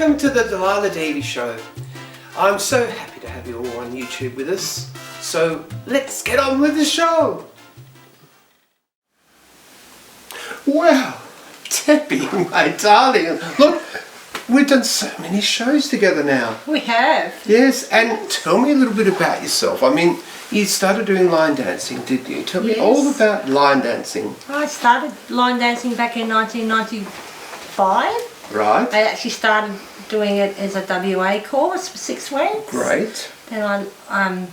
Welcome to the Delilah Davey Show. I'm so happy to have you all on YouTube with us. So let's get on with the show. Wow, Debbie, my darling, look, we've done so many shows together now. We have. Yes, and tell me a little bit about yourself. I mean, you started doing line dancing, didn't you? Tell me all about line dancing. I started line dancing back in 1995. Right. I actually started doing it as a WA course for 6 weeks. Great. Then I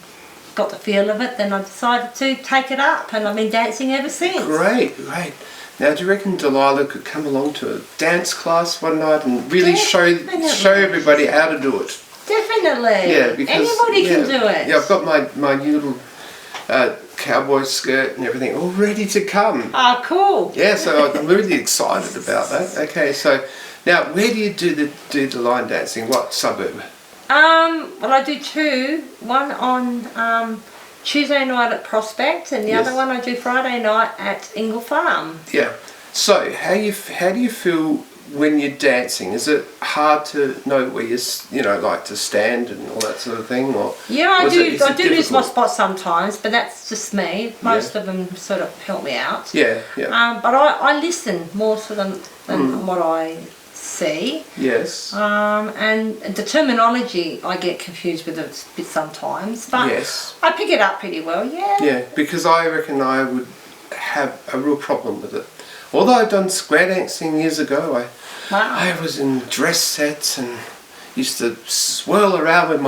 got the feel of it, then I decided to take it up, and I've been dancing ever since. Great, great. Now, do you reckon Delilah could come along to a dance class one night and really show everybody how to do it? Definitely. Yeah, because anybody can do it. Yeah, I've got my new little cowboy skirt and everything all ready to come. Oh, cool. Yeah, so I'm really excited about that. Okay, so now where do you do the line dancing? What suburb? Well, I do two. One on Tuesday night at Prospect, and the other one I do Friday night at Ingle Farm. Yeah. So how do you feel when you're dancing? Is it hard to know where you like to stand and all that sort of thing, or? Yeah, I do lose my spot sometimes, but that's just me. Most of them sort of help me out. Yeah, yeah. But I listen more than what I see. Yes. And the terminology I get confused with a bit sometimes, but yes. I pick it up pretty well. Yeah. Yeah, because I reckon I would have a real problem with it. Although I've done square dancing years ago, I was in dress sets and used to swirl around with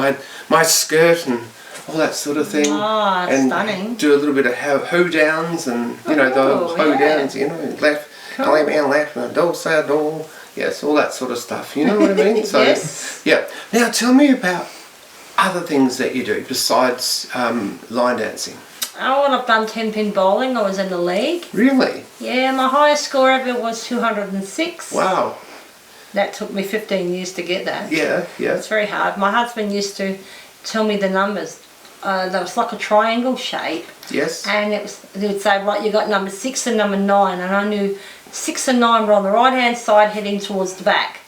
my skirt and all that sort of thing. Oh, and stunning. Do a little bit of hoe downs and the hoe downs, left, lay down, left, do, say, do. Yes, all that sort of stuff. You know what I mean? So, yes. Yeah. Now tell me about other things that you do besides line dancing. Oh, well, I've done 10-pin bowling. I was in the league. Really? Yeah, my highest score ever was 206. Wow. That took me 15 years to get that. Yeah, yeah. It's very hard. My husband used to tell me the numbers. There was like a triangle shape. Yes. And he would say, right, you got number 6 and number 9. And I knew 6 and 9 were on the right-hand side heading towards the back.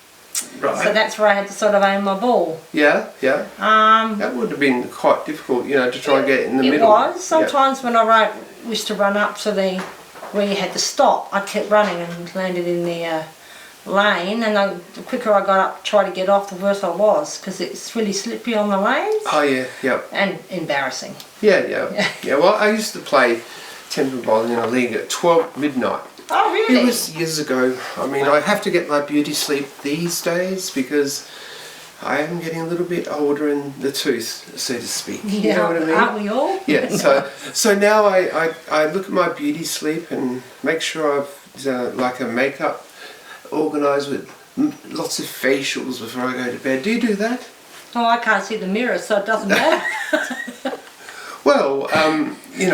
Right. So that's where I had to sort of aim my ball. Yeah, yeah. That would have been quite difficult, to try and get it in the middle. It was. Sometimes when I used to run up to where you had to stop, I kept running and landed in the lane, and the quicker I got up to try to get off, the worse I was, because it's really slippery on the lanes. Oh, yeah, yeah. And embarrassing. Yeah, yeah. Yeah, well, I used to play 10-pin bowling in a league at 12 midnight. Oh, really? It was years ago. I mean, I have to get my beauty sleep these days because I am getting a little bit older in the tooth, so to speak. Yeah, you know what I mean? aren't we all? Yeah, so now I look at my beauty sleep and make sure I've like a makeup organised with lots of facials before I go to bed. Do you do that? Oh, I can't see the mirror, so it doesn't matter. Well, I do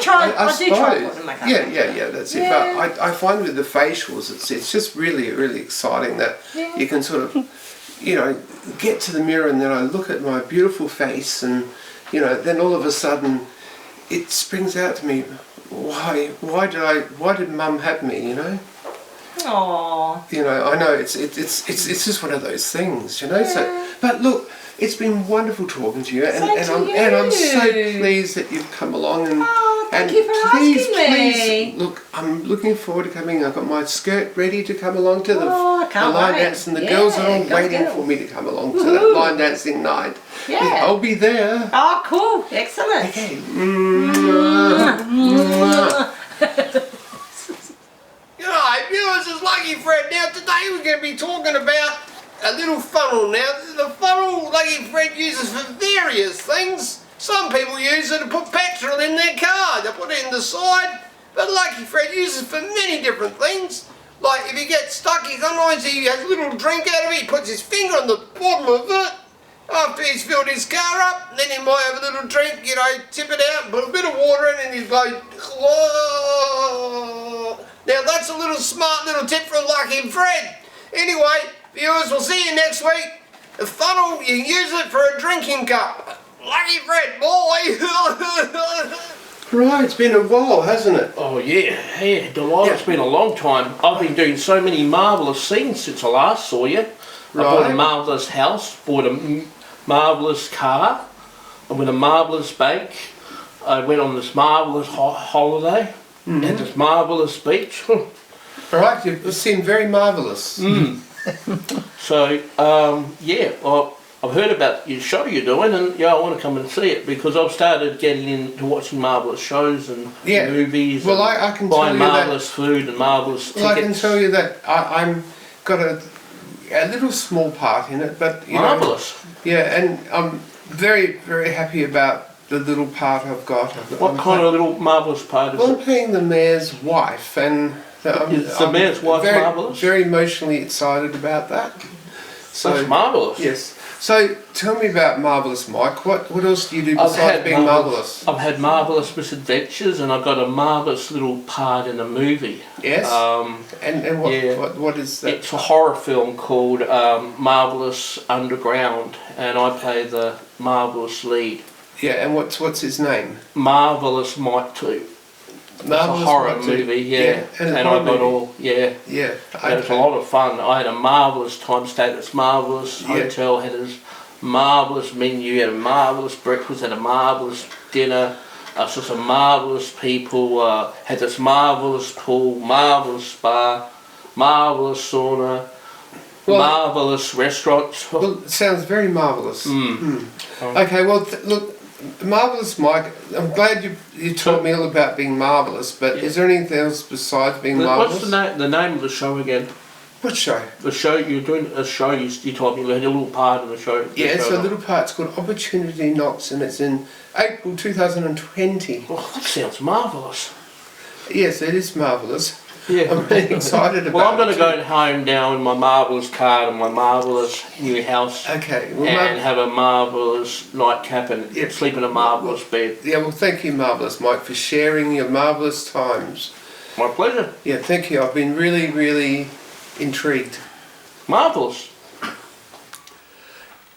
try putting makeup. Yeah, that's it. But I find with the facials, it's just really, really exciting that you can sort of, get to the mirror and then I look at my beautiful face and, then all of a sudden it springs out to me, why did Mum have me, Aww. I know it's just one of those things, So, but look, it's been wonderful talking to you, and I'm so pleased that you've come along and thank you for asking me. Look, I'm looking forward to coming. I've got my skirt ready to come along to the line dance, and the girls are all waiting for me to come along to that line dancing night. Yeah, I'll be there. Oh, cool! Excellent. Okay. Hi viewers, it's Lucky Fred. Now today we're going to be talking about a little funnel. Now the funnel Lucky Fred uses for various things. Some people use it to put petrol in their car. They put it in the side, but Lucky Fred uses it for many different things. Like if he gets stuck, sometimes he has a little drink out of it. He puts his finger on the bottom of it. After he's filled his car up, then he might have a little drink, tip it out, put a bit of water in, and he's like, whoa. Now that's a little smart little tip from Lucky Fred. Anyway, viewers, we'll see you next week. The funnel, you use it for a drinking cup. Lucky Fred, boy. Right, it's been a while, hasn't it? Oh yeah, Delilah, it's been a long time. I've been doing so many marvellous scenes since I last saw you. I bought a Right. marvellous house, bought a marvellous car, and with a marvellous bank. I went on this marvellous holiday at this marvellous beach. Right, you seem very marvellous. So, yeah, well, I've heard about your show you're doing, and yeah, I want to come and see it because I've started getting into watching marvellous shows and Yeah. movies. Well, and I can tell buying you that. marvellous food and marvellous tickets. Well, I can tell you that I'm got a little small part in it, but you know, Marvellous. yeah, and I'm very, very happy about the little part I've got. What kind of little marvellous part is Well, it? I'm playing the mayor's wife, and Is the mayor's wife very, marvellous? very emotionally excited about that. So That's marvellous. yes. So tell me about Marvellous Mike. What else do you do besides being marvellous? I've had marvellous misadventures, and I've got a marvellous little part in a movie. Yes. And what, yeah. what is that? It's a horror film called Marvellous Underground, and I play the marvellous lead. Yeah, and what's his name? Marvellous Mike 2. It's a horror Mike too. movie, yeah. and And a I horror got movie. all, yeah. Yeah. It was a lot of fun. I had a marvellous time, stayed at this marvellous Yeah. hotel, had this marvellous menu, had a marvellous breakfast, had a marvellous dinner. Saw some marvellous people, had this marvellous pool, marvellous spa, marvellous sauna, Well- marvellous restaurants. Well, it sounds very marvellous. Okay, well, look, Marvellous Mike, I'm glad you taught me all about being marvellous, but is there anything else besides being marvellous? What's the name of the show again? What show? The show you're doing a show you told me you had a little part in the show. Yeah, it's a little part. It's called Opportunity Knocks, and it's in April 2020. Oh, that sounds marvellous. Yes, it is marvellous. Yeah. I'm really excited about it. Well, I'm going to too. go home now in my marvellous car and my marvellous new house Okay, well, and have a marvellous nightcap and Yeah. sleep in a marvellous bed. yeah, well, thank you, Marvellous Mike, for sharing your marvellous times. My pleasure. Yeah, thank you. I've been really, really intrigued. Marvellous.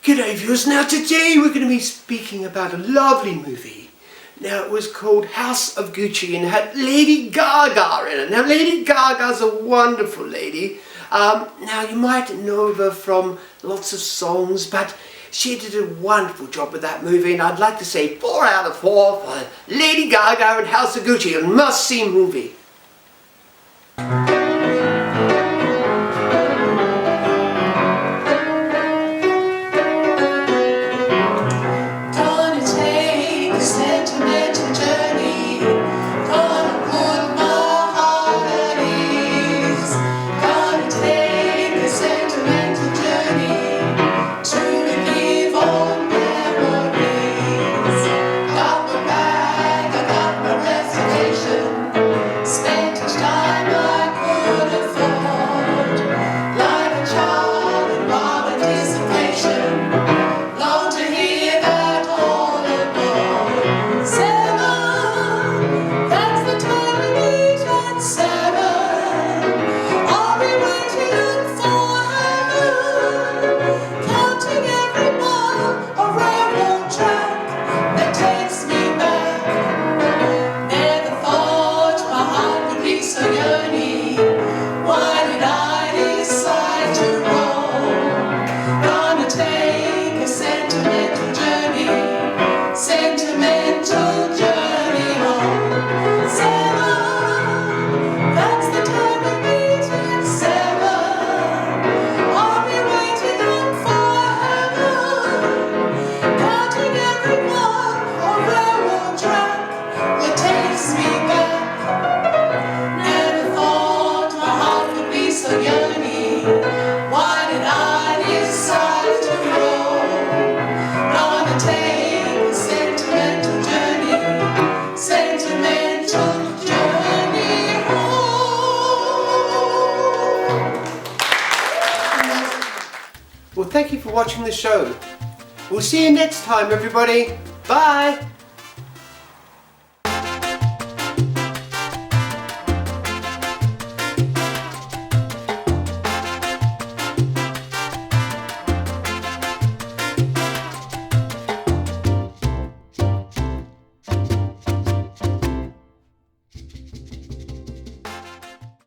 G'day viewers, now today we're going to be speaking about a lovely movie. Now it was called House of Gucci and it had Lady Gaga in it. Now Lady Gaga's a wonderful lady. Now you might know of her from lots of songs, but she did a wonderful job with that movie, and I'd like to say 4 out of 4 for Lady Gaga and House of Gucci, a must-see movie. Gonna take a sentimental journey. Gonna put my heart at ease. Gonna take a sentimental journey to relive old memories. Got my bag, I got my reservation. Spent each time I could afford. Like a child in wild anticipation. Long to hear that all aboard. 7, that's the time we meet at 7. I'll be waiting for heaven, counting every mile a railroad track that takes me back. Never thought my heart would be so yearning. Why did I decide to roll? Gonna take a sentimental journey home. 7, that's the time we meet at 7. I'll be waiting on for heaven, counting every mile a railroad track that takes me back. Never thought my heart would be so yearning. Why did I decide to roll? Gonna take a sentimental journey home. Well, thank you for watching the show. We'll see you next time, everybody. Bye.